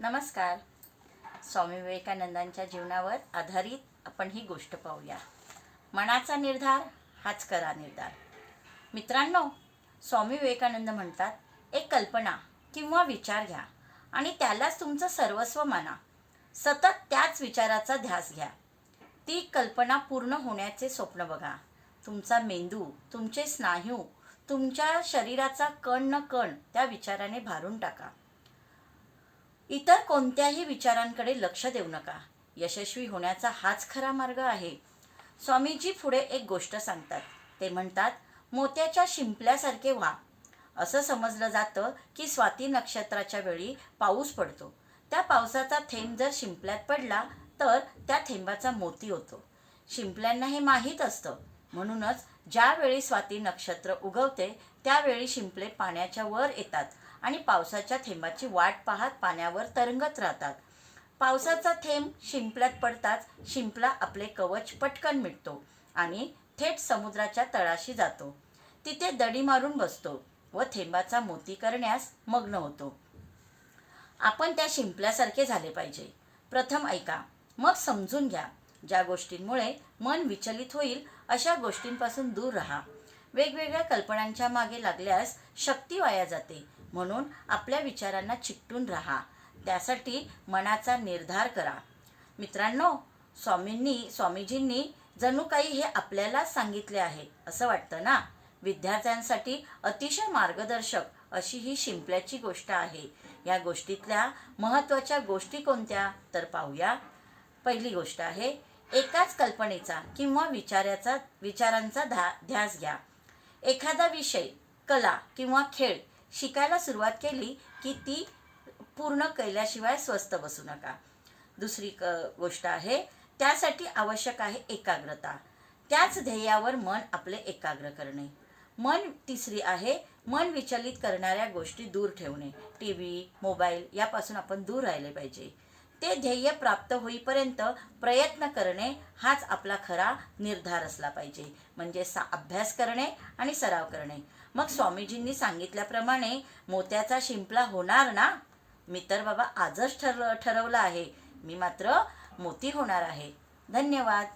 नमस्कार. स्वामी विवेकानंदांच्या जीवनावर आधारित आपण ही गोष्ट पाहूया. मनाचा निर्धार हाच करा निर्धार. मित्रांनो, स्वामी विवेकानंद म्हणतात, एक कल्पना किंवा विचार घ्या आणि त्यालाच तुमचं सर्वस्व माना. सतत त्याच विचाराचा ध्यास घ्या. ती कल्पना पूर्ण होण्याचे स्वप्न बघा. तुमचा मेंदू, तुमचे स्नायू, तुमच्या शरीराचा कण न कण त्या विचाराने भारून टाका. इतर कोणत्याही विचारांकडे लक्ष देऊ नका. यशस्वी होण्याचा हाच खरा मार्ग आहे. स्वामीजी पुढे एक गोष्ट सांगतात. ते म्हणतात, मोत्याच्या शिंपल्यासारखे व्हा. असं समजलं जातं की स्वाती नक्षत्राच्या वेळी पाऊस पडतो. त्या पावसाचा थेंब जर शिंपल्यात पडला तर त्या थेंबाचा मोती होतो. शिंपल्यांना हे माहीत असतं. म्हणूनच ज्यावेळी स्वाती नक्षत्र उगवते त्यावेळी शिंपले पाण्याच्या वर येतात आणि पावसाच्या थेंबाची वाट पाहत पाण्यावर तरंगत राहतात. पावसाचा थेंब शिंपल्यात पडताच शिंपला आपले कवच पटकन मिटतो आणि थेट समुद्राच्या तळाशी जातो. तिथे दडी मारून बसतो व थेंबाचा मोती करण्यास मग्न होतो. आपण त्या शिंपल्यासारखे झाले पाहिजे. प्रथम ऐका, मग समजून घ्या. ज्या गोष्टींमुळे मन विचलित होईल अशा गोष्टींपासून दूर राहा. वेगवेगळ्या कल्पनांच्या मागे लागल्यास शक्ती वाया जाते. म्हणून आपल्या विचारांना चिकटून राहा. त्यासाठी मनाचा निर्धार करा. मित्रांनो, स्वामीजींनी जणू काही हे आपल्यालाच सांगितले आहे असं वाटतं ना. विद्यार्थ्यांसाठी अतिशय मार्गदर्शक अशी ही शिंपल्याची गोष्ट आहे. या गोष्टीतल्या महत्त्वाच्या गोष्टी कोणत्या तर पाहूया. पहिली गोष्ट आहे, एकाच कल्पनेचा किंवा विचारांचा ध्यास घ्या. एखादा विषय, कला किंवा खेळ शिकायला सुरुवात केली की ती पूर्ण केल्याशिवाय स्वस्थ बसू नका. दुसरी गोष्ट आहे, त्यासाठी आवश्यक आहे एकाग्रता. त्याच ध्येयावर मन आपले एकाग्र करणे. तिसरी आहे, मन विचलित करणाऱ्या गोष्टी दूर ठेवणे. TV, मोबाईल यापासून आपण दूर राहिले पाहिजे. ते ध्येय प्राप्त होईपर्यंत प्रयत्न करणे हाच आपला खरा निर्धार असला पाहिजे. म्हणजे अभ्यास करणे आणि सराव करणे. मग स्वामीजींनी सांगितल्याप्रमाणे मोत्याचा शिंपला होणार ना. मी तर बाबा आजच ठरवलं आहे. मी मात्र मोती होणार आहे. धन्यवाद.